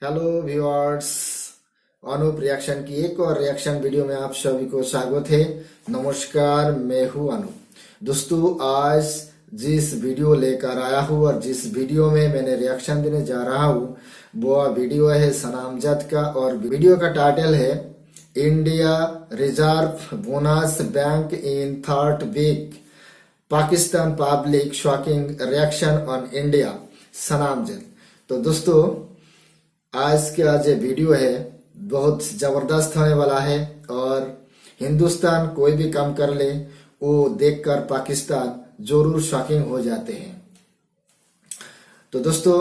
Hello viewers, Anoop reaction की एक और रिएक्शन वीडियो में आप सभी को स्वागत है। नमस्कार, मैं हूं अनूप। दोस्तों, आज जिस वीडियो लेकर आया हूं और जिस वीडियो में मैंने रिएक्शन देने जा रहा हूं वो वीडियो है सनामजात का, और वीडियो का टाइटल है India reserve bonus bank in third week, Pakistan public shocking reaction on India सनामजात। तो दोस्तों, आज का जो वीडियो है बहुत जबरदस्त होने वाला है, और हिंदुस्तान कोई भी काम कर ले वो देखकर पाकिस्तान जरूर शॉकिंग हो जाते हैं। तो दोस्तों,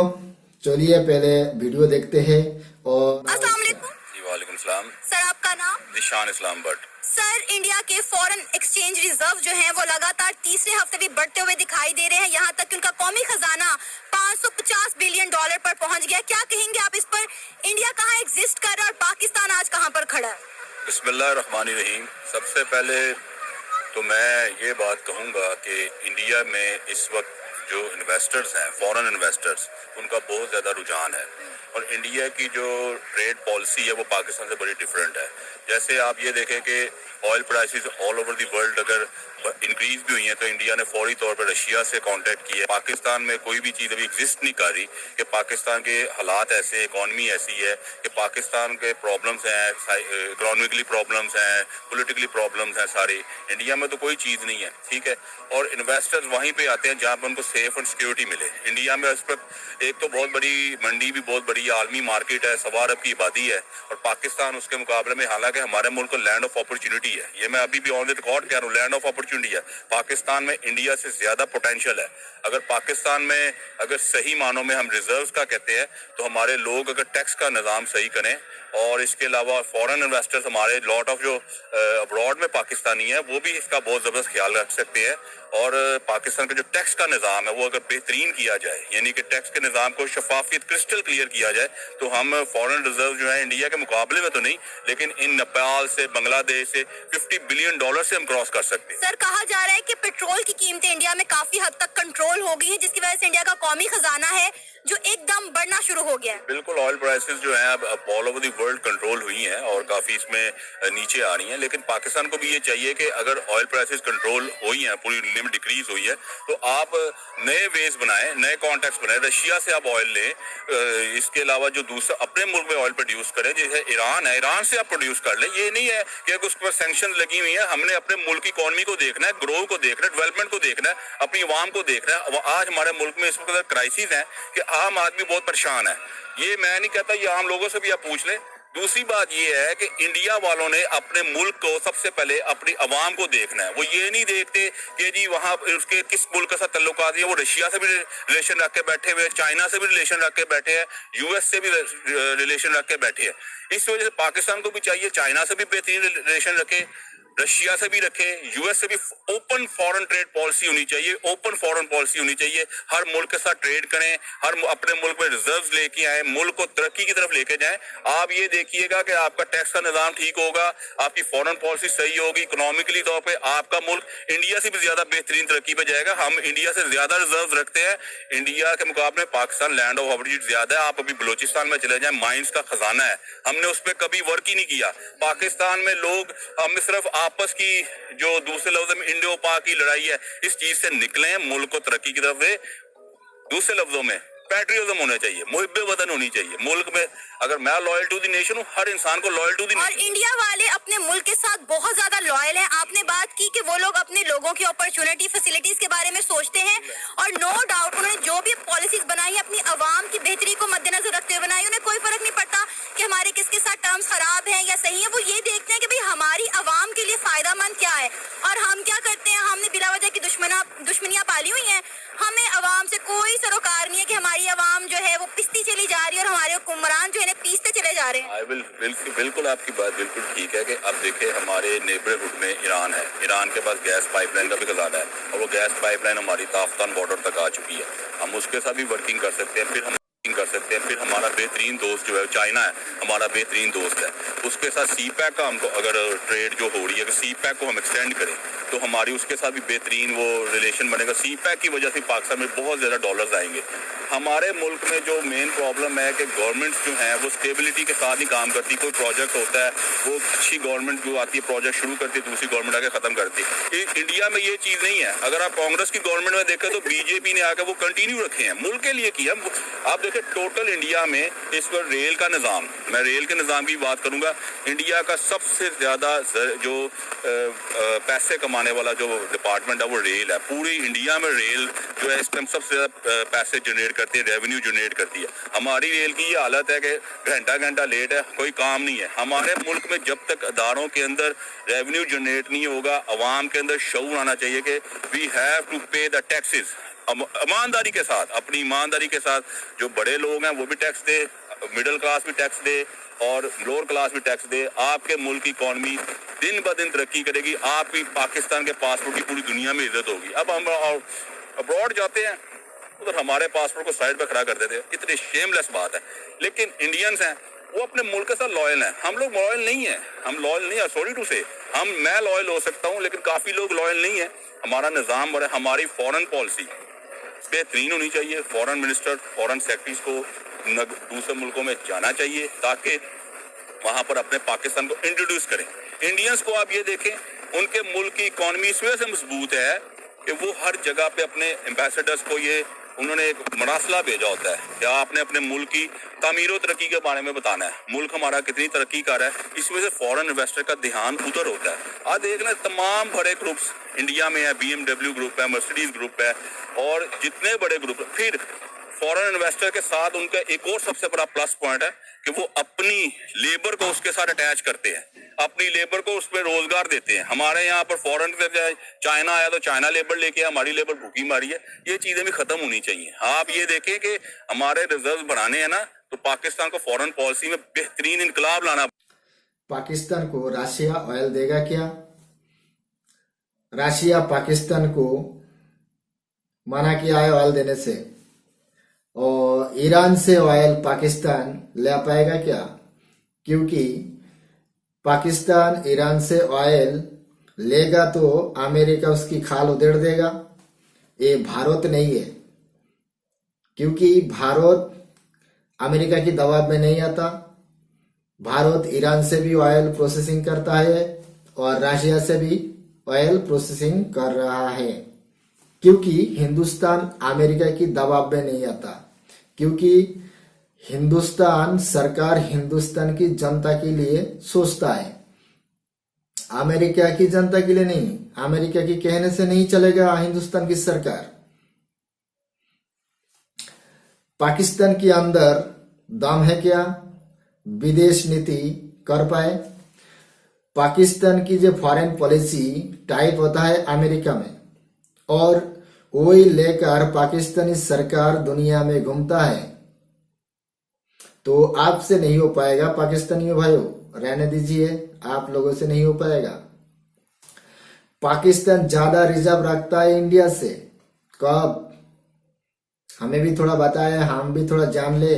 चलिए पहले वीडियो देखते हैं। और अस्सलाम वालेकुम। वालेकुम सलाम। सर, आपका नाम? निशान इस्लाम भट्ट। सर, इंडिया के फॉरेन एक्सचेंज रिजर्व जो हैं वो लगातार तीसरे हफ्ते भी बढ़ते हुए दिखाई दे रहे हैं। यहाँ तक कि उनका कौमी खजाना 550 बिलियन डॉलर पर पहुंच गया। क्या कहेंगे आप इस पर? इंडिया कहाँ एग्जिस्ट कर रहा है और पाकिस्तान आज कहाँ पर खड़ा है? बिस्मिल्लाह रहमान रहीम। सबसे पहले तो मैं ये बात कहूँगा कि इंडिया में इस वक्त जो इन्वेस्टर्स हैं, फॉरेन इन्वेस्टर्स, उनका बहुत ज़्यादा रुझान है, और इंडिया की जो ट्रेड पॉलिसी है वो पाकिस्तान से बड़ी डिफरेंट है। जैसे आप ये देखें कि oil prices all over the world अगर इंक्रीज भी हुई है तो इंडिया ने फौरी तौर पर रशिया से कांटेक्ट किया। पाकिस्तान में कोई भी चीज़ अभी एग्जिस्ट नहीं कर रही कि पाकिस्तान के हालात ऐसे, इकॉनमी ऐसी है कि पाकिस्तान के प्रॉब्लम्स हैं, इकोनॉमिकली प्रॉब्लम्स हैं, पॉलिटिकली प्रॉब्लम्स हैं सारी। इंडिया में तो कोई चीज़ नहीं है, ठीक है। और इन्वेस्टर्स वहीं पे आते हैं जहाँ पर उनको सेफ और सिक्योरिटी मिले। इंडिया में इस वक्त एक तो बहुत बड़ी मंडी भी बहुत बड़ी आलमी मार्केट है, 1.25 अरब की आबादी है, और पाकिस्तान उसके मुकाबले में, हालांकि हमारे मुल्क को लैंड ऑफ अपॉर्चुनिटी है, ये मैं अभी भी ऑन द रिकॉर्ड कह रहा हूँ, लैंड ऑफ अपॉर्चुनिटी है। पाकिस्तान में इंडिया से ज्यादा पोटेंशियल है। अगर पाकिस्तान में अगर सही मानों में हम रिजर्व्स का कहते हैं तो हमारे लोग अगर टैक्स का निज़ाम सही करें, और इसके अलावा फॉरेन इन्वेस्टर्स हमारे लॉट ऑफ जो अब्रॉड में पाकिस्तानी है वो भी इसका बहुत ज़बरदस्त ख्याल रख सकते हैं। और पाकिस्तान का जो टैक्स का निज़ाम है वो अगर बेहतरीन किया जाए, यानी कि टैक्स के निज़ाम को शफाफियत क्रिस्टल क्लियर किया जाए, तो हम फॉरेन रिजर्व जो है इंडिया के मुकाबले में तो नहीं, लेकिन इन नेपाल से, बांग्लादेश से 50 बिलियन डॉलर से हम क्रॉस कर सकते हैं। सर, कहा जा रहा है कि पेट्रोल की कीमतें इंडिया में काफी हद तक कंट्रोल हो गई है, जिसकी वजह से इंडिया का कौमी खजाना है जो एकदम बढ़ना शुरू हो गया है। बिल्कुल, ऑयल प्राइसेस जो है अब all over the world control हुई हैं और काफी इसमें नीचे आ रही हैं, लेकिन पाकिस्तान को भी ये चाहिए कि अगर ऑयल प्राइसेस कंट्रोल हुई हैं, पूरी लिमिट डिक्रीज हुई है, तो आप नए वेज बनाएं, नए कॉन्ट्रैक्ट्स बनाएं, रशिया से आप ऑयल लें। इसके अलावा जो दूसरा अपने मुल्क में ऑयल प्रोड्यूस करें, जैसे ईरान है, ईरान से आप प्रोड्यूस कर लें। ये नहीं है कि अगर उस पर सैंक्शन लगी हुई है, हमने अपने मुल्क की इकॉनमी को देखना है, ग्रोथ को देखना है, डेवलपमेंट को देखना है, अपनी आवाम को देखना है। आज हमारे मुल्क में इस वक्त क्राइसिस है कि आम आदमी बहुत परेशान है। ये मैं नहीं कहता, ये आम लोगों से भी आप पूछ लें। दूसरी बात ये है कि इंडिया वालों ने अपने मुल्क को सबसे पहले अपनी आवाम को देखना है। वो ये नहीं देखते कि जी वहाँ उसके किस मुल्क के साथ ताल्लुकात है, वो रशिया से भी रिलेशन रख के बैठे हुए, चाइना से भी रिलेशन रख के बैठे हैं, यूएस से भी रिलेशन रख के बैठे हैं। इस वजह से पाकिस्तान को भी चाहिए चाइना से भी बेहतरीन रिलेशन रखे, रशिया से भी रखे, यूएस से भी। ओपन फॉरेन ट्रेड पॉलिसी होनी चाहिए, ओपन फॉरेन पॉलिसी होनी चाहिए। हर मुल्क के साथ ट्रेड करें, हर अपने मुल्क में रिजर्व्स लेके आए, मुल्क को तरक्की की तरफ लेके जाएं। आप ये देखिएगा कि आपका टैक्स का निजाम ठीक होगा, आपकी फॉरेन पॉलिसी सही होगी, इकोनॉमिकली तौर पे आपका मुल्क इंडिया से भी ज्यादा बेहतरीन तरक्की पे जाएगा। हम इंडिया से ज्यादा रिजर्व रखते हैं, इंडिया के मुकाबले पाकिस्तान लैंड ऑफ अपॉर्चुनिटी ज्यादा है। आप अभी बलोचिस्तान में चले जाएं, माइंस का खजाना है, हमने उस पर कभी वर्क ही नहीं किया। पाकिस्तान में लोग, हम सिर्फ आपस की जो दूसरे लफ्जों में इंडो पाक की लड़ाई है, इस चीज से निकले, मुल्क को तरक्की की तरफ है। दूसरे लफ्जों में पैट्रियटिज्म होना चाहिए, मुहिब्बे वतन होनी चाहिए मुल्क में। अगर मैं लॉयल टू द नेशन हूँ, हर इंसान को लॉयल टू द नेशन। और इंडिया वाले अपने मुल्क के साथ बहुत ज्यादा लॉयल हैं। आपने बात की कि वो लोग अपने लोगों की अपॉर्चुनिटी, फैसिलिटीज के बारे में सोचते हैं, और नो डाउट उन्होंने जो भी पॉलिसीज बनाई है अपनी आवाम की बेहतरी को मद्देनजर रखते हुए बनाई। उन्हें कोई फर्क नहीं पड़ता कि हमारे किसके साथ टर्म्स खराब हैं या सही है। वो ये देखते हैं कि भाई हमारी आवाम के लिए फायदा मंद क्या है, और हम क्या करते हैं। हमने बिला वजह की दुश्मनियां पाली हुई हैं। हमें आवाम से कोई सरोकार नहीं है कि हमारी आवाम जो है वो पिसती चली जा रही है और हमारे हुक्मरान जो है पीसते चले जा रहे हैं। बिल्कुल आपकी बात बिल्कुल ठीक है कि अब देखे हमारे नेबरहुड में ईरान है, ईरान के पास गैस पाइपलाइन का भी खजाना है, और वो गैस पाइपलाइन हमारी ताफ्तान बॉर्डर तक आ चुकी है। हम उसके साथ भी वर्किंग कर सकते हैं। फिर हम कर सकते हैं। फिर हमारा बेहतरीन दोस्त जो है चाइना है, हमारा बेहतरीन दोस्त है, उसके साथ सी पैक का हमको अगर ट्रेड जो हो रही है, अगर सी पैक को हम एक्सटेंड करें तो हमारी उसके साथ भी बेहतरीन वो रिलेशन बनेगा। सी पैक की वजह से पाकिस्तान में बहुत ज़्यादा डॉलर्स आएंगे। हमारे मुल्क में जो मेन प्रॉब्लम है कि गवर्नमेंट्स जो हैं वो स्टेबिलिटी के साथ ही काम करती। कोई प्रोजेक्ट होता है, वो अच्छी गवर्नमेंट जो आती है प्रोजेक्ट शुरू करती है, दूसरी गवर्नमेंट आके ख़त्म करती है। इंडिया में ये चीज़ नहीं है। अगर आप कांग्रेस की गवर्नमेंट में देखें तो बीजेपी ने आकर वो कंटिन्यू रखे हैं, मुल्क के लिए किया। आप देखें टोटल इंडिया में इस पर रेल का निज़ाम, मैं रेल के निज़ाम की बात करूंगा, इंडिया का सबसे ज़्यादा जो पैसे कमाने वाला जो डिपार्टमेंट है वो रेल है। पूरी इंडिया में रेल जो है इस टाइम सबसे ज़्यादा पैसे जनरेट करती है, रेवेन्यू जनरेट करती है। हमारी रेल की ये हालत है कि घंटा घंटा लेट है, कोई काम नहीं है। हमारे मुल्क में जब तक अदारों के अंदर रेवेन्यू जनरेट नहीं होगा, अवाम के अंदर शऊर आना चाहिए कि वी हैव टू पे द टैक्सेस, ईमानदारी के साथ, अपनी ईमानदारी के साथ। जो बड़े लोग हैं वो भी टैक्स दे, मिडिल क्लास भी टैक्स दे और लोअर क्लास भी टैक्स दे। आपके मुल्क की इकॉनमी दिन ब दिन तरक्की करेगी, आपकी पाकिस्तान के पासपोर्ट की पूरी दुनिया में इज्जत होगी। अब हम अब्रॉड जाते हैं, उधर हमारे पासपोर्ट को साइड पर खड़ा कर देते हैं, इतनी शेमलेस बात है। लेकिन इंडियंस हैं वो अपने मुल्क के साथ लॉयल हैं, हम लोग लॉयल नहीं है। हम लॉयल नहीं है, सॉरी टू से, मैं लॉयल हो सकता हूँ लेकिन काफी लोग लॉयल नहीं है। हमारा निज़ाम और हमारी फॉरेन पॉलिसी बेहतरीन होनी चाहिए। फॉरेन मिनिस्टर, फॉरेन सेक्रेटरीज को दूसरे मुल्कों में जाना चाहिए ताकि वहां पर अपने पाकिस्तान को इंट्रोड्यूस करें। इंडियंस को आप ये देखें, उनके मुल्क की इकॉनमी इस वजह से मजबूत है कि वो हर जगह पे अपने एम्बेसडर्स को ये उन्होंने एक मरासला भेजा होता है कि आपने अपने मुल्क की तामीर तरक्की के बारे में बताना है, मुल्क हमारा कितनी तरक्की कर रहा है। इस वजह से फॉरेन इन्वेस्टर का ध्यान उधर होता है। आज देखना तमाम बड़े ग्रुप्स इंडिया में है, BMW ग्रुप है, मर्सिडीज ग्रुप है और जितने बड़े ग्रुप। फिर फॉरेन इन्वेस्टर के साथ उनका एक और सबसे बड़ा प्लस पॉइंट है कि वो अपनी लेबर को उसके साथ अटैच करते हैं, अपनी लेबर को उस पर रोजगार देते हैं। हमारे यहाँ पर फॉरेन से चाइना आया तो चाइना लेबर लेके हमारी लेबर भूखी मारी है। ये चीजें भी खत्म होनी चाहिए। आप ये देखें कि हमारे रिजर्व बढ़ाने हैं ना, तो पाकिस्तान को फॉरेन पॉलिसी में बेहतरीन इनकलाब लाना। पाकिस्तान को रशिया ऑयल देगा क्या? रशिया पाकिस्तान को मना किया है ऑयल देने से, और ईरान से ऑयल पाकिस्तान ले पाएगा क्या? क्योंकि पाकिस्तान ईरान से ऑयल लेगा तो अमेरिका उसकी खाल उधेड़ देगा। ये भारत नहीं है, क्योंकि भारत अमेरिका की दबाव में नहीं आता। भारत ईरान से भी ऑयल प्रोसेसिंग करता है और रशिया से भी ऑयल प्रोसेसिंग कर रहा है, क्योंकि हिंदुस्तान अमेरिका की दबाव में नहीं आता। क्योंकि हिंदुस्तान सरकार हिंदुस्तान की जनता के लिए सोचता है, अमेरिका की जनता के लिए नहीं। अमेरिका के कहने से नहीं चलेगा हिंदुस्तान की सरकार। पाकिस्तान के अंदर दम है क्या विदेश नीति कर पाए? पाकिस्तान की जो फॉरेन पॉलिसी टाइप होता है अमेरिका में, और वही लेकर पाकिस्तानी सरकार दुनिया में घूमता है। तो आपसे नहीं हो पाएगा पाकिस्तानियों भाइयों, रहने दीजिए, आप लोगों से नहीं हो पाएगा। पाकिस्तान ज्यादा रिजर्व रखता है इंडिया से। कब? हमें भी थोड़ा बताया, हम भी थोड़ा जान ले,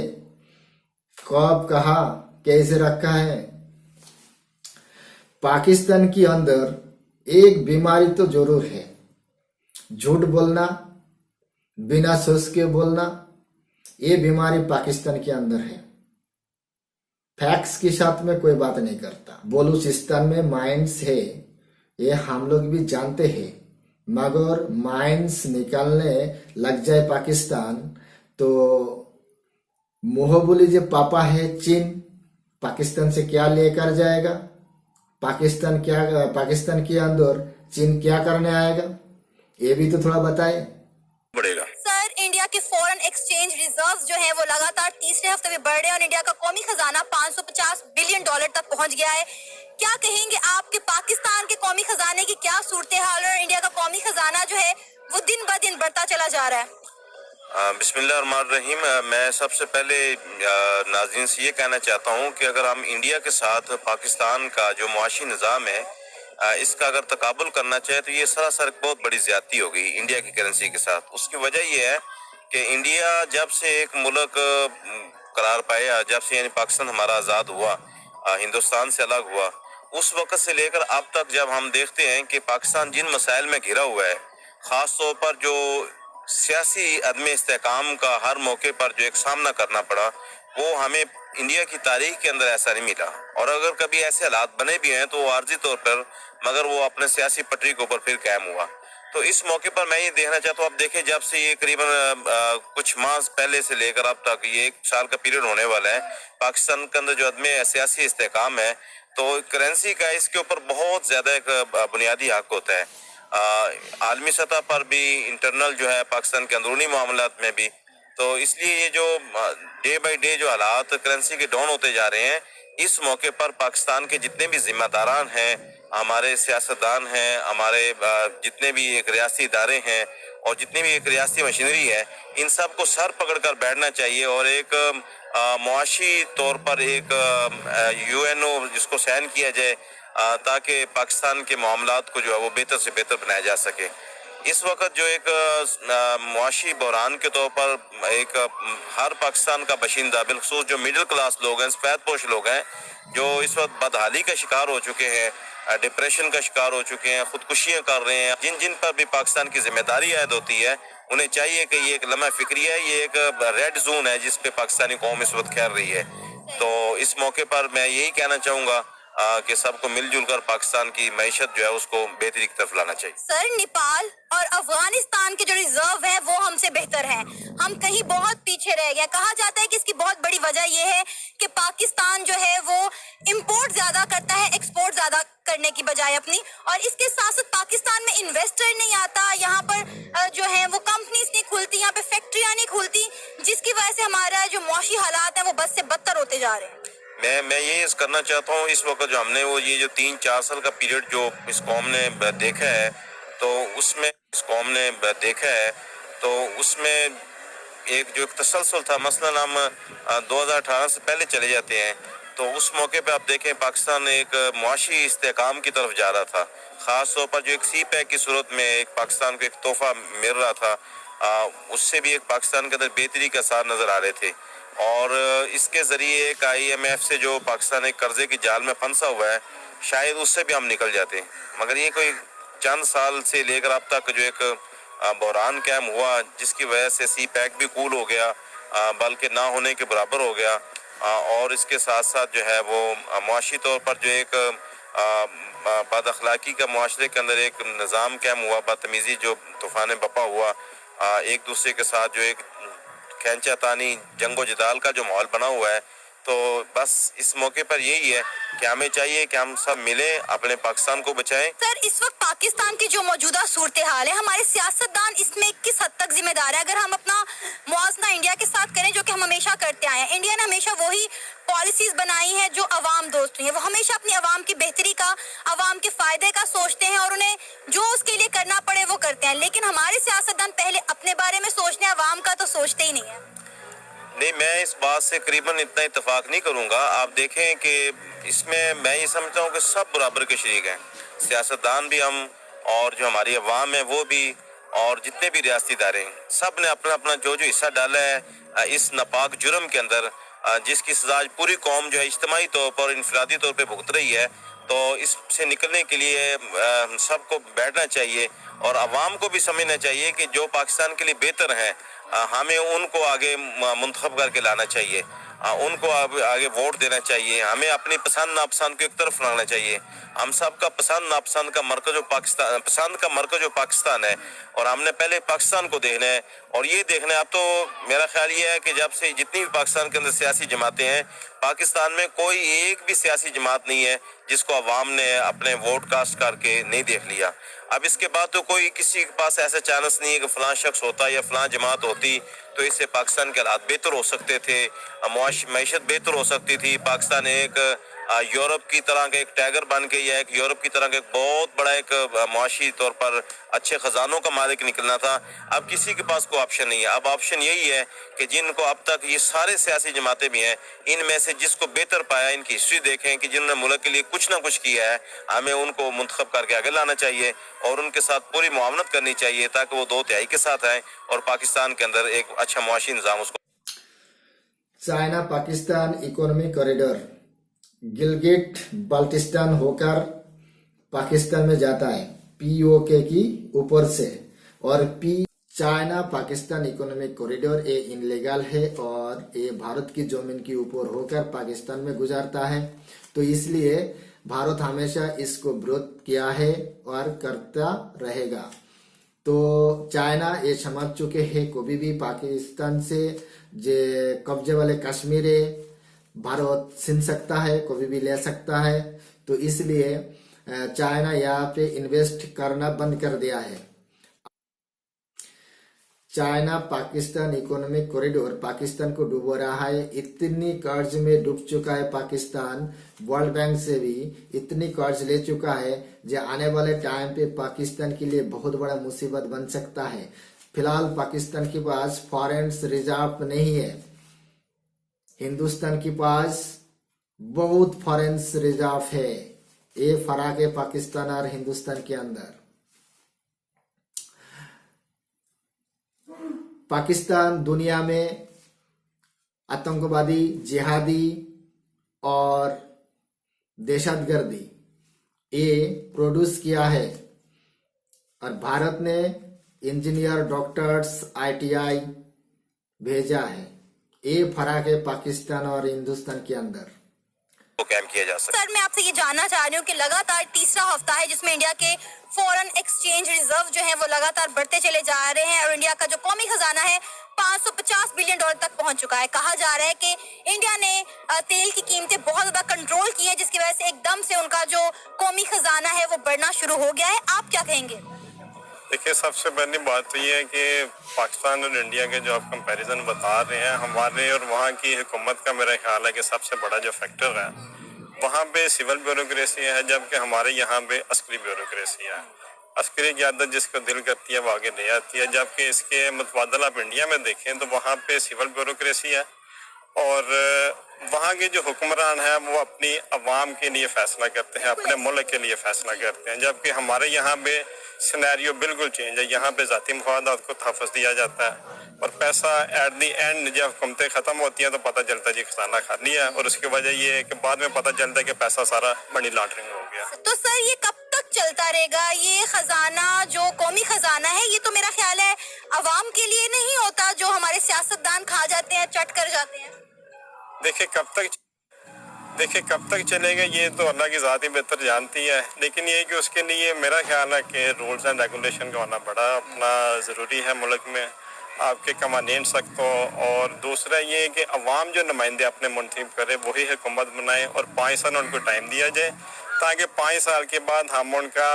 कब, कहा, कैसे रखा है। पाकिस्तान के अंदर एक बीमारी तो जरूर है, झूठ बोलना, बिना सोच के बोलना। ये बीमारी पाकिस्तान के अंदर है। फैक्ट्स के साथ में कोई बात नहीं करता। बलूचिस्तान में माइंस है, ये हम लोग भी जानते हैं, मगर माइंस निकालने लग जाए पाकिस्तान तो मुंह बोली जो पापा है चीन, पाकिस्तान से क्या लेकर जाएगा? पाकिस्तान के अंदर चीन क्या करने आएगा? ये भी तो थोड़ा बताए। बढ़ेगा सर, इंडिया के फॉरेन एक्सचेंज रिजर्व्स जो है वो लगातार तीसरे हफ्ते में बढ़ रहे हैं और इंडिया का कौमी खजाना 550 बिलियन डॉलर तक पहुंच गया है। क्या कहेंगे आपके पाकिस्तान के कौमी खजाने की क्या सूरत हाल है? इंडिया का कौमी खजाना जो है वो दिन ब दिन बढ़ता चला जा रहा है। बिस्मिल्लाहिर्रहमानिर्रहीम। मैं सबसे पहले नाज़रीन से ये कहना चाहता हूँ कि अगर हम इंडिया के साथ पाकिस्तान का जो मुआशी निज़ाम है इसका अगर तकाबुल करना चाहे तो ये सरासर बहुत बड़ी ज्यादती हो गई इंडिया की करेंसी के साथ। उसकी वजह ये है कि इंडिया जब से एक मुल्क करार पाया, जब से यानी पाकिस्तान हमारा आज़ाद हुआ, हिंदुस्तान से अलग हुआ, उस वक़्त से लेकर अब तक जब हम देखते हैं कि पाकिस्तान जिन मसाइल में घिरा हुआ है, ख़ास तौर पर जो सियासी अदम इस्तेहकाम का हर मौके पर जो एक सामना करना पड़ा, वो हमें इंडिया की तारीख के अंदर ऐसा नहीं मिला। और अगर कभी ऐसे हालात बने भी हैं तो वो आर्जी तौर पर, मगर वो अपने सियासी पटरी के ऊपर फिर कायम हुआ। तो इस मौके पर मैं ये देखना चाहता हूँ, अब देखें जब से ये करीबन कुछ माह पहले से लेकर अब तक ये 1 साल का पीरियड होने वाला है, पाकिस्तान के अंदर जो अदम सियासी इस्तेहकाम है, तो करेंसी का इसके ऊपर बहुत ज़्यादा एक बुनियादी हक होता है, आलमी सतह पर भी, इंटरनल जो है पाकिस्तान के अंदरूनी मामलात में भी। तो इसलिए ये जो डे बाई डे जो हालात करेंसी के डाउन होते जा रहे हैं, इस मौके पर पाकिस्तान के जितने भी जिम्मेदारान हैं, हमारे सियासतदान हैं, हमारे जितने भी एक रियासी इदारे हैं और जितनी भी एक रियासी मशीनरी है, इन सब को सर पकड़ कर बैठना चाहिए और एक मुआशी तौर पर एक UNO जिसको साइन किया जाए, ताकि पाकिस्तान के मामलात को जो है वो बेहतर से बेहतर बनाया जा सके। इस वक्त जो एक मुआशी बहरान के तौर पर एक हर पाकिस्तान का बशिंदा, बिलखसूस जो मिडिल क्लास लोग हैं, सफेदपोश लोग हैं, जो इस वक्त बदहाली का शिकार हो चुके हैं, डिप्रेशन का शिकार हो चुके हैं, खुदकुशियां कर रहे हैं, जिन जिन पर भी पाकिस्तान की जिम्मेदारी आयद होती है, उन्हें चाहिए कि ये एक लम्हा फिक्री है, ये एक रेड जोन है जिस पे पाकिस्तानी कौम इस वक्त खेल रही है। तो इस मौके पर मैं यही कहना चाहूँगा कि सबको मिलजुल कर पाकिस्तान की मैशत जो है उसको बेहतरी की तरफ लाना चाहिए। सर, नेपाल और अफगानिस्तान के जो रिजर्व है वो हमसे बेहतर हैं। हम कहीं बहुत पीछे रह गए। कहा जाता है कि इसकी बहुत बड़ी वजह ये है कि पाकिस्तान जो है वो इंपोर्ट ज्यादा करता है, एक्सपोर्ट ज्यादा करने की बजाय अपनी, और इसके साथ साथ पाकिस्तान में इन्वेस्टर नहीं आता, यहाँ पर जो है वो कंपनीज नहीं खुलती, यहाँ पे फैक्ट्रियां नहीं खुलती, जिसकी वजह से हमारा जो मुआशी हालात है वो बद से बदतर होते जा रहे हैं। मैं ये करना चाहता हूँ, इस वक्त जो हमने वो ये जो 3-4 साल का पीरियड जो इस कौम ने देखा है, तो उसमें एक जो एक तसलसल था, मसलन हम 2018 से पहले चले जाते हैं, तो उस मौके पे आप देखें पाकिस्तान एक मुआशी इस्तेहकाम की तरफ जा रहा था, ख़ास तौर पर जो एक CPEC की सूरत में एक पाकिस्तान को एक तोहफा मिल रहा था, उससे भी एक पाकिस्तान के अंदर बेहतरी के आसार नज़र आ रहे थे। और इसके ज़रिए एक IMF से जो पाकिस्तान एक कर्जे की जाल में फंसा हुआ है, शायद उससे भी हम निकल जाते हैं, मगर ये कोई चंद साल से लेकर अब तक जो एक बहरान कायम हुआ, जिसकी वजह से CPEC भी कूल हो गया, बल्कि ना होने के बराबर हो गया, और इसके साथ साथ जो है वो मुआशी तौर पर जो एक बद अखलाकी का मुआशरे के अंदर एक निज़ाम कायम हुआ, बदतमीज़ी जो तूफ़ान बपा हुआ, एक दूसरे के साथ जो एक खैंचा तानी, जंगो जदाल का जो माहौल बना हुआ है। तो बस इस मौके पर यही है कि हमें चाहिए कि हम सब मिले, अपने पाकिस्तान को बचाएं। सर, इस वक्त पाकिस्तान की जो मौजूदा सूरत हाल है, हमारे सियासतदान इसमें किस हद तक जिम्मेदार है? अगर हम अपना मुआवजा इंडिया के साथ करें, जो कि हम हमेशा करते आए हैं, इंडिया ने हमेशा वही पॉलिसीज बनाई है जो अवाम दोस्त हुई है, वो हमेशा अपनी अवाम की बेहतरी का, अवाम के फायदे का सोचते हैं और उन्हें जो उसके लिए करना पड़े वो करते हैं। लेकिन हमारे सियासतदान पहले अपने बारे में सोचते हैं, अवाम का तो सोचते ही नहीं है। नहीं, मैं इस बात से करीबन इतना इत्तेफाक नहीं करूंगा। आप देखें कि इसमें मैं ये समझता हूँ कि सब बराबर के शरीक हैं, सियासतदान भी हम, और जो हमारी अवाम है वो भी, और जितने भी रियासती इदारे हैं, सब ने अपना अपना जो जो हिस्सा डाला है इस नापाक जुर्म के अंदर, जिसकी सजा पूरी कौम जो है इज्तिमाई तौर पर, इनफरादी तौर पर भुगत रही है। तो इससे निकलने के लिए सबको बैठना चाहिए और अवाम को भी समझना चाहिए कि जो पाकिस्तान के लिए बेहतर हैं, हमें उनको आगे मुंतखब करके लाना चाहिए, उनको आगे वोट देना चाहिए। हमें अपनी पसंद नापसंद को एक तरफ लाना चाहिए। हम सब का पसंद नापसंद का मरकज पाकिस्तान, पसंद का मरकज पाकिस्तान है, और हमने पहले पाकिस्तान को देखना है। और ये देखना है, अब तो मेरा ख्याल ये है कि जब से जितनी भी पाकिस्तान के अंदर सियासी जमातें हैं, पाकिस्तान में कोई एक भी सियासी जमात नहीं है जिसको अवाम ने अपने वोट कास्ट करके नहीं देख लिया। अब इसके बाद तो कोई किसी के पास ऐसा चांस नहीं है कि फलां शख्स होता या फलां जमात होती तो इससे पाकिस्तान के हालात बेहतर हो सकते थे, मैशत बेहतर हो सकती थी, पाकिस्तान एक यूरोप की तरह का एक टैगर बन के या एक यूरोप की तरह का एक बहुत बड़ा एक मुआशी तौर पर अच्छे खजानों का मालिक निकलना था। अब किसी के पास कोई ऑप्शन नहीं है। अब ऑप्शन यही है कि जिनको अब तक ये सारे सियासी जमातें भी हैं, इनमें से जिसको बेहतर पाया, इनकी हिस्ट्री देखें कि जिन्होंने मुल्क के लिए कुछ ना कुछ किया है, हमें उनको मुंतखब करके आगे लाना चाहिए और उनके साथ पूरी मुआवनत करनी चाहिए ताकि वो 2/3 के साथ आए और पाकिस्तान के अंदर एक अच्छा मुआशी निज़ाम उसको। China Pakistan economic corridor Gilgit Baltistan होकर पाकिस्तान में जाता है पीओके की ऊपर से। और चाइना पाकिस्तान इकोनॉमिक कॉरिडोर ये इनलीगल है और ये भारत की जमीन के ऊपर होकर पाकिस्तान में गुजरता है। तो इसलिए भारत हमेशा इसको विरोध किया है और करता रहेगा। तो चाइना ये समझ चुके हैं कभी भी पाकिस्तान से जे कब्जे वाले कश्मीर भारत छीन सकता है, कभी भी ले सकता है। तो इसलिए चाइना यहाँ पे इन्वेस्ट करना बंद कर दिया है। China Pakistan economic corridor Pakistan को डूबो रहा है। इतनी कर्ज में डूब चुका है पाकिस्तान, वर्ल्ड बैंक से भी इतनी कर्ज ले चुका है जो आने वाले टाइम पे पाकिस्तान के लिए बहुत बड़ा मुसीबत बन सकता है। फिलहाल पाकिस्तान के पास फॉरेन रिजर्व नहीं है, हिंदुस्तान के पास बहुत फॉरेन रिजर्व है। ये फर्क है पाकिस्तान और हिंदुस्तान के अंदर। पाकिस्तान दुनिया में आतंकवादी, जिहादी और दहशतगर्दी ये प्रोड्यूस किया है और भारत ने इंजीनियर, डॉक्टर्स, ITI भेजा है। ये फर्क है पाकिस्तान और हिंदुस्तान के अंदर। तो कैम किया जा सकता है। सर, मैं आपसे ये जानना चाह रही हूँ कि लगातार तीसरा हफ्ता है जिसमें इंडिया के फॉरेन एक्सचेंज रिजर्व जो है वो लगातार बढ़ते चले जा रहे हैं और इंडिया का जो कौमी खजाना है $550 बिलियन तक पहुंच चुका है। कहा जा रहा है कि इंडिया ने तेल की कीमतें बहुत ज्यादा कंट्रोल की है जिसकी वजह से एकदम से उनका जो कौमी खजाना है वो बढ़ना शुरू हो गया है। आप क्या कहेंगे? देखिए, सबसे पहली बात तो ये है कि पाकिस्तान और इंडिया के जो आप कंपैरिजन बता रहे हैं, हमारे और वहाँ की हुकूमत का मेरा ख्याल है कि सबसे बड़ा जो फैक्टर है वहाँ पे सिविल ब्यूरोक्रेसी है, जबकि हमारे यहाँ पे अस्करी ब्यूरोक्रेसी है। अस्करी की आदत जिसको दिल करती है वो आगे ले आती है, जबकि इसके मुतबादल आप इंडिया में देखें तो वहाँ पे सिविल ब्यूरोक्रेसी है और वहाँ के जो हुक्मरान हैं वो अपनी अवाम के लिए फैसला करते हैं, अपने मुल्क के लिए फैसला करते हैं। जबकि हमारे यहाँ पे सिनेरियो बिल्कुल चेंज है। यहाँ पे ज़ाती मुफादात को तहफ़्फ़ुज़ दिया जाता है और पैसा एट दी एंड जब हुकूमतें ख़त्म होती हैं तो पता चलता है जी खजाना खाली है और उसकी वजह ये है कि बाद में पता चलता है कि पैसा सारा मनी लॉन्ड्रिंग हो गया। तो सर, ये कब तक चलता रहेगा? ये खजाना जो कौमी खजाना है ये तो मेरा ख्याल है अवाम के लिए नहीं होता, जो हमारे सियासतदान खा जाते हैं, चट कर जाते हैं। देखिए कब तक चलेगा ये तो अल्लाह की ज़ात ही बेहतर जानती है, लेकिन ये कि उसके लिए मेरा ख्याल है कि रूल्स एंड रेगुलेशन का होना बड़ा अपना ज़रूरी है मुल्क में, आपके कवानीन सख्त हो। और दूसरा ये है कि अवाम जो नुमाइंदे अपने मुंतखब करे वही हुकूमत बनाए और 5 साल उनको टाइम दिया जाए ताकि 5 साल के बाद हम उनका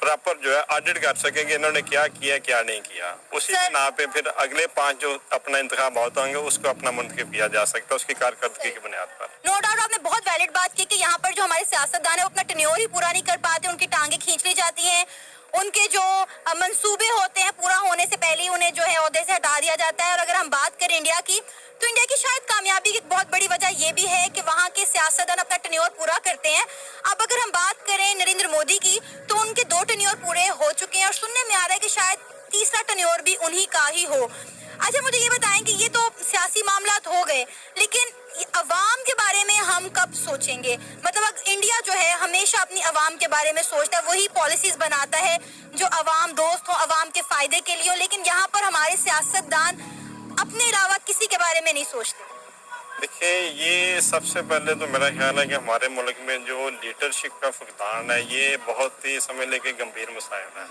प्रॉपर जो है ऑडिट कर सके कि इन्होंने क्या किया क्या नहीं किया। उसी बिना पे फिर अगले 5 जो अपना इंतखाब होते होंगे उसको अपना मुंतखब किया जा सकता है उसकी कारकर्दगी की बुनियाद पर। नो डाउट, आपने बहुत वैलिड बात की कि यहाँ पर जो हमारे सियासतदान है वो अपना टेन्योर ही पूरा नहीं कर पाते, उनकी टांगे खींच ली जाती हैं, उनके जो मंसूबे होते हैं पूरा होने से पहले ही उन्हें जो है ओहदे से हटा दिया जाता है। और अगर हम बात करें इंडिया की, तो इंडिया की शायद कामयाबी की बहुत बड़ी वजह ये भी है कि वहाँ के सियासतदान अपना टेन्योर पूरा करते हैं। अब अगर हम बात करें नरेंद्र मोदी की, तो उनके 2 टेन्योर पूरे हो चुके हैं और सुनने में आ रहा है कि शायद तीसरा टेन्योर भी उन्हीं का ही हो। अच्छा, मुझे ये बताएं कि ये तो सियासी मामलात हो गए, लेकिन अवाम के बारे में हम कब सोचेंगे? मतलब इंडिया जो है हमेशा अपनी अवाम के बारे में सोचता है, वही पॉलिसीज बनाता है जो अवाम दोस्त हो, अवाम के फायदे के लिए हो, लेकिन यहाँ पर हमारे सियासतदान अपने अलावा किसी के बारे में नहीं सोचते। देखिए, ये सबसे पहले तो मेरा ख्याल है कि हमारे मुल्क में जो लीडरशिप का फुकदान है ये बहुत ही समझ लेके गंभीर मसाइल है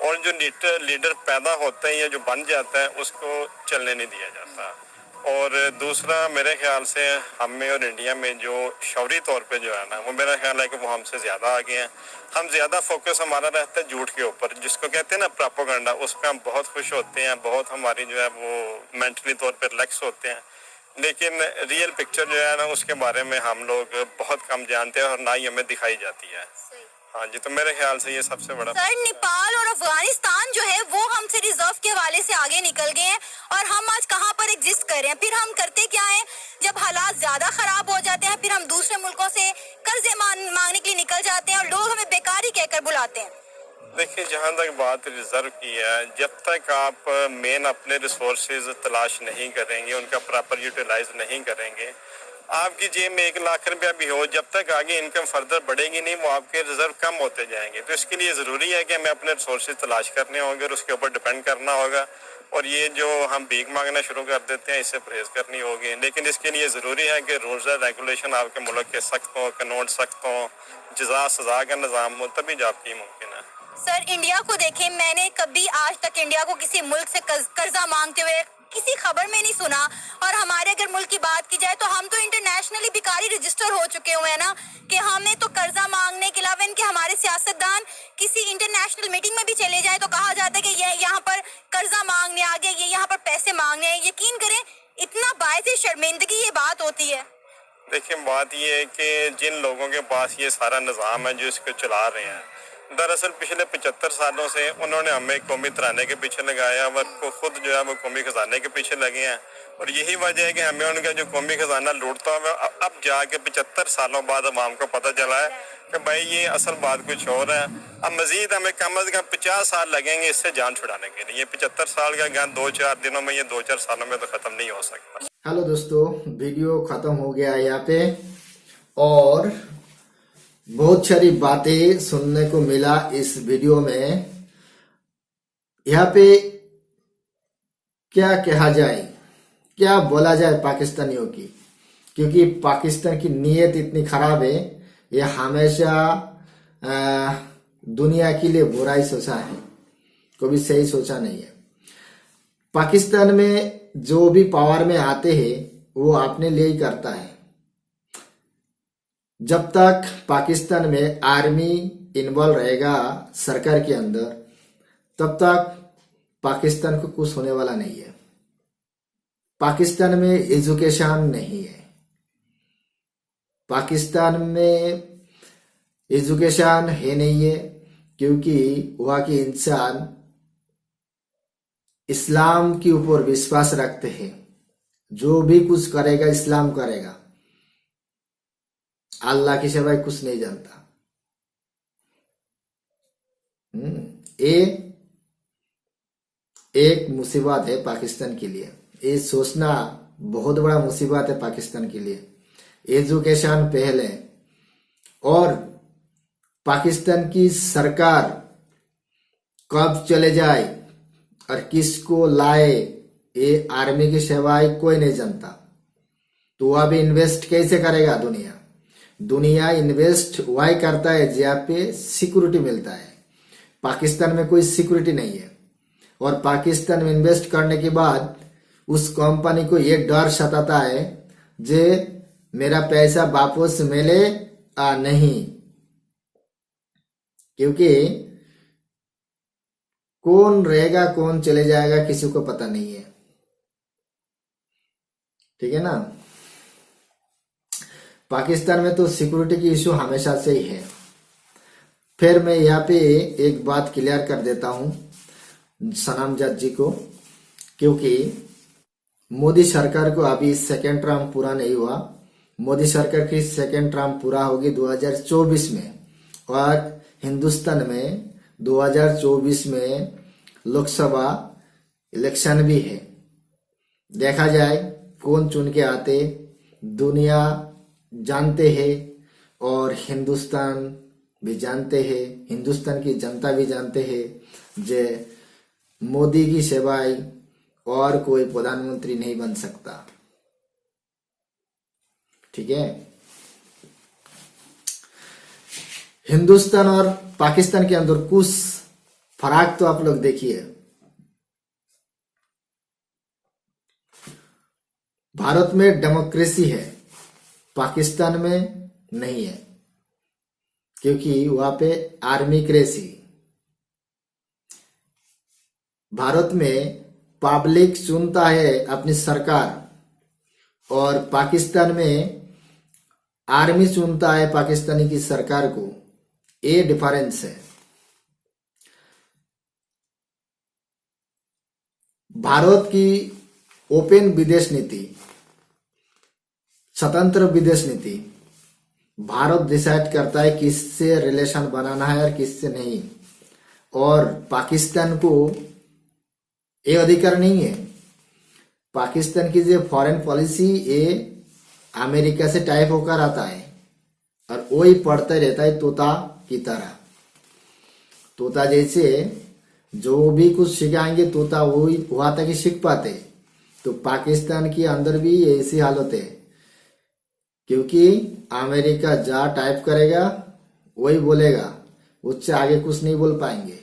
और जो लीडर पैदा होता है या जो बन जाता है उसको चलने नहीं दिया जाता। और दूसरा मेरे ख्याल से हम में और इंडिया में जो शौरी तौर पे जो है ना वो मेरा ख्याल है कि वो हमसे ज़्यादा आगे हैं। हम ज़्यादा फोकस हमारा रहता है झूठ के ऊपर, जिसको कहते हैं ना प्रोपेगेंडा, उस पर हम बहुत खुश होते हैं, बहुत हमारी जो है वो मेंटली तौर पे रिलैक्स होते हैं। लेकिन रियल पिक्चर जो है ना उसके बारे में हम लोग बहुत कम जानते हैं और ना ही हमें दिखाई जाती है। हाँ जी, तो मेरे ख्याल से ये सबसे बड़ा। सर, नेपाल और अफगानिस्तान जो है वो हमसे रिजर्व के हवाले से आगे निकल गए हैं और हम आज कहाँ पर एग्जिस्ट कर रहे हैं। फिर हम करते क्या है, जब हालात ज्यादा खराब हो जाते हैं फिर हम दूसरे मुल्कों से कर्जे मांगने के लिए निकल जाते हैं और लोग हमें बेकारी कहकर बुलाते हैं। देखिए, जहाँ तक बात रिजर्व की है, जब तक आप मेन अपने रिसोर्सेज तलाश नहीं करेंगे, उनका प्रॉपर यूटिलाइज नहीं करेंगे, आपकी जेब में 1 लाख रुपया भी हो, जब तक आगे इनकम फर्दर बढ़ेगी नहीं, वो आपके रिजर्व कम होते जाएंगे। तो इसके लिए ज़रूरी है कि हमें अपने रिसोर्सेज तलाश करने होंगे और उसके ऊपर डिपेंड करना होगा। और ये जो हम भीख मांगना शुरू कर देते हैं, इससे परहेज करनी होगी। लेकिन इसके लिए ज़रूरी है कि रूल्स एंड रेगुलेशन आपके मुल्क के सख्त हों, कानून सख्त हों, जज़ा सज़ा का निज़ाम हो, तभी जापकी मुमकिन है। सर, इंडिया को देखें, मैंने कभी आज तक इंडिया को किसी मुल्क से कर्जा मांगते हुए किसी खबर में नहीं सुना। और हमारे अगर मुल्क की बात की जाए तो हम तो इंटरनेशनली भिखारी रजिस्टर हो चुके हुए हैं ना, कि हमें तो कर्जा मांगने के अलावा इनके हमारे सियासतदान किसी इंटरनेशनल मीटिंग में भी चले जाए तो कहा जाता है कि ये यहाँ पर कर्जा मांगने आ गए, ये यहाँ पर पैसे मांगने हैं। यकीन करें, इतना बायसे शर्मिंदगी ये बात होती है। देखिए, बात ये है कि जिन लोगों के पास ये सारा निज़ाम है जो इसको चला रहे हैं, दरअसल पिछले 75 सालों से उन्होंने हमें कौमी तराने के पीछे लगाया और खुद जो है वो कौमी खजाने के पीछे लगे हैं। और यही वजह है कि हमें उनका जो कौमी खजाना लूटता हुआ अब जाके 75 सालों बाद अवाम को पता चला है कि भाई ये असल बात कुछ और है। अब मजीद हमें कम से कम 50 साल लगेंगे इससे जान छुड़ाने के लिए। ये 75 साल का ज्ञान 2-4 दिनों में, ये 2-4 सालों में तो खत्म नहीं हो सकता। हेलो दोस्तों, वीडियो खत्म हो गया यहाँ पे और बहुत सारी बातें सुनने को मिला इस वीडियो में। यहाँ पे क्या कहा जाए, क्या बोला जाए पाकिस्तानियों की, क्योंकि पाकिस्तान की नीयत इतनी खराब है। ये हमेशा दुनिया के लिए बुराई सोचा है, कभी सही सोचा नहीं है। पाकिस्तान में जो भी पावर में आते हैं वो अपने लिए ही करता है। जब तक पाकिस्तान में आर्मी इन्वॉल्व रहेगा सरकार के अंदर, तब तक पाकिस्तान को कुछ होने वाला नहीं है। पाकिस्तान में एजुकेशन नहीं है, पाकिस्तान में एजुकेशन है नहीं है, क्योंकि वहाँ के इंसान इस्लाम के ऊपर विश्वास रखते हैं। जो भी कुछ करेगा इस्लाम करेगा, अल्लाह के सिवाय कुछ नहीं जानता। ये एक मुसीबत है पाकिस्तान के लिए। ये सोचना बहुत बड़ा मुसीबत है पाकिस्तान के लिए। एजुकेशन पहले, और पाकिस्तान की सरकार कब चले जाए और किसको लाए, ये आर्मी के सिवाय कोई नहीं जानता। तो वह भी इन्वेस्ट कैसे करेगा? दुनिया इन्वेस्ट वही करता है जहाँ पे सिक्योरिटी मिलता है। पाकिस्तान में कोई सिक्योरिटी नहीं है, और पाकिस्तान में इन्वेस्ट करने के बाद उस कंपनी को ये डर सताता है जे मेरा पैसा वापस मिले नहीं, क्योंकि कौन रहेगा कौन चले जाएगा किसी को पता नहीं है। ठीक है ना? पाकिस्तान में तो सिक्योरिटी की इशू हमेशा से ही है। फिर मैं यहाँ पे एक बात क्लियर कर देता हूँ सनम जज जी को, क्योंकि मोदी सरकार को अभी सेकेंड टर्म पूरा नहीं हुआ। मोदी सरकार की सेकेंड टर्म पूरा होगी 2024 में, और हिंदुस्तान में 2024 में लोकसभा इलेक्शन भी है। देखा जाए कौन चुन के आते, दुनिया जानते हैं और हिंदुस्तान भी जानते हैं, हिंदुस्तान की जनता भी जानते हैं जे मोदी की सिवाय और कोई प्रधानमंत्री नहीं बन सकता। ठीक है? हिंदुस्तान और पाकिस्तान के अंदर कुछ फर्क तो आप लोग देखिए। भारत में डेमोक्रेसी है, पाकिस्तान में नहीं है, क्योंकि वहां पे आर्मी क्रेसी। भारत में पब्लिक चुनता है अपनी सरकार, और पाकिस्तान में आर्मी चुनता है पाकिस्तानी की सरकार को, ये डिफरेंस है। भारत की ओपन विदेश नीति, स्वतंत्र विदेश नीति, भारत डिसाइड करता है किससे रिलेशन बनाना है और किससे नहीं, और पाकिस्तान को ये अधिकार नहीं है। पाकिस्तान की जो फॉरेन पॉलिसी ये अमेरिका से टाइप होकर आता है और वही पढ़ते रहता है तोता की तरह। तोता जैसे जो भी कुछ सिखाएंगे तोता वही वहां तक ही सीख पाते। तो पाकिस्तान के अंदर भी ऐसी हालत है, क्योंकि अमेरिका जा टाइप करेगा वही बोलेगा, उससे आगे कुछ नहीं बोल पाएंगे।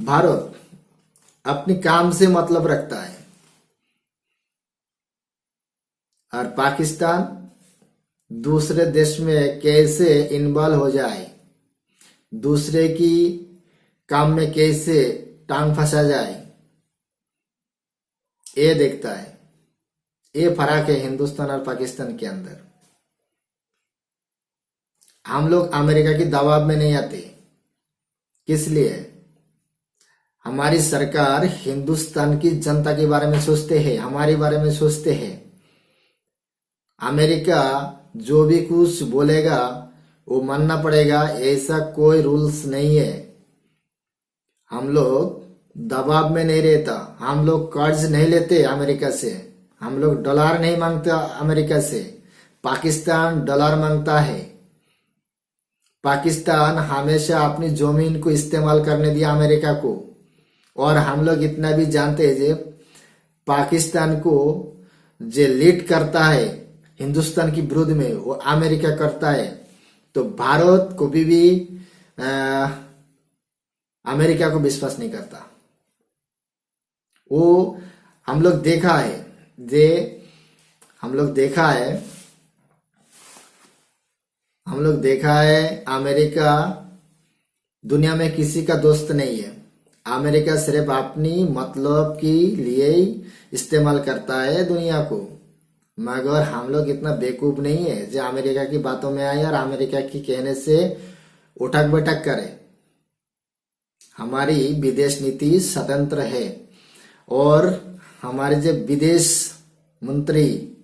भारत अपने काम से मतलब रखता है और पाकिस्तान दूसरे देश में कैसे इन्वॉल्व हो जाए, दूसरे की काम में कैसे टांग फंसा जाए, ये देखता है। ये फर्क है हिंदुस्तान और पाकिस्तान के अंदर। हम लोग अमेरिका के दबाव में नहीं आते। किस लिए? हमारी सरकार हिंदुस्तान की जनता के बारे में सोचते हैं, हमारे बारे में सोचते हैं। अमेरिका जो भी कुछ बोलेगा वो मानना पड़ेगा, ऐसा कोई रूल्स नहीं है। हम लोग दबाव में नहीं रहता, हम लोग कर्ज नहीं लेते अमेरिका से, हम लोग डॉलर नहीं मांगता अमेरिका से। पाकिस्तान डॉलर मांगता है। पाकिस्तान हमेशा अपनी जमीन को इस्तेमाल करने दिया अमेरिका को, और हम लोग इतना भी जानते हैं जे पाकिस्तान को जो लीड करता है हिंदुस्तान की विरुद्ध में वो अमेरिका करता है। तो भारत को भी अमेरिका को विश्वास नहीं करता। वो हम लोग देखा है अमेरिका दुनिया में किसी का दोस्त नहीं है। अमेरिका सिर्फ अपनी मतलब के लिए ही इस्तेमाल करता है दुनिया को। मगर हम लोग इतना बेवकूफ नहीं है जो अमेरिका की बातों में आए और अमेरिका की कहने से उठक बैठक करे। हमारी विदेश नीति स्वतंत्र है, और हमारे जो विदेश मंत्री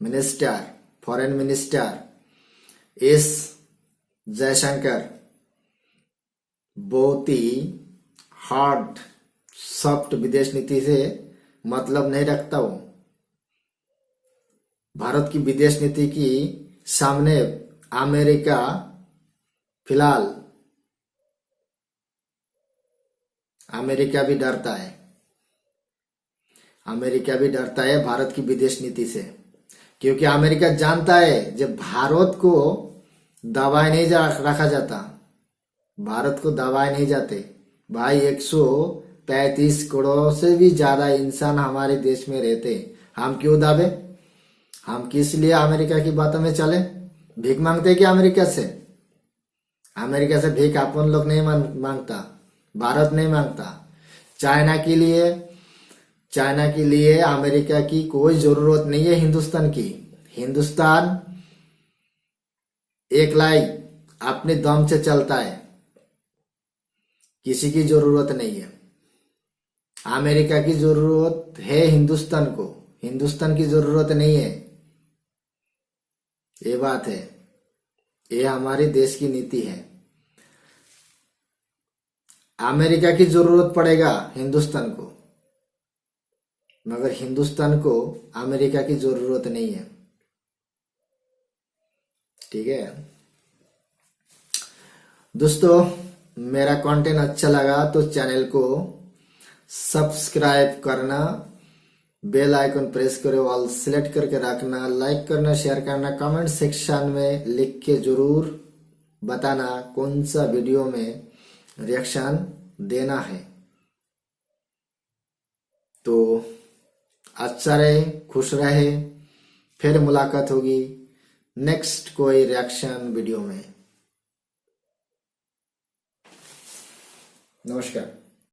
minister, foreign minister S Jaishankar बहुत ही हार्ड सॉफ्ट विदेश नीति से मतलब नहीं रखता। वो भारत की विदेश नीति की सामने अमेरिका फिलहाल अमेरिका भी डरता है भारत की विदेश नीति से, क्योंकि अमेरिका जानता है जब भारत को दबाए नहीं रखा जाता, भारत को दबाए नहीं जाते। भाई 135 करोड़ से भी ज्यादा इंसान हमारे देश में रहते, हम क्यों दाबे? हम किस लिए अमेरिका की बातों में चले? भीख मांगते क्या अमेरिका से? अमेरिका से भीख अपन लोग नहीं मांगता, भारत नहीं मांगता। चाइना के लिए अमेरिका की कोई जरूरत नहीं है हिंदुस्तान की। हिंदुस्तान एक लाई अपने दम से चलता है, किसी की जरूरत नहीं है। अमेरिका की जरूरत है हिंदुस्तान को, हिंदुस्तान की जरूरत नहीं है। ये बात है, ये हमारे देश की नीति है। अमेरिका की जरूरत पड़ेगा हिंदुस्तान को, मगर हिंदुस्तान को अमेरिका की जरूरत नहीं है। ठीक है दोस्तों, मेरा कंटेंट अच्छा लगा तो चैनल को सब्सक्राइब करना, बेल आइकन प्रेस करो, ऑल सिलेक्ट करके रखना, लाइक करना, शेयर करना, कमेंट सेक्शन में लिख के जरूर बताना कौन सा वीडियो में रिएक्शन देना है। तो अच्छा रहे, खुश रहे, फिर मुलाकात होगी नेक्स्ट कोई रिएक्शन वीडियो में। नमस्कार।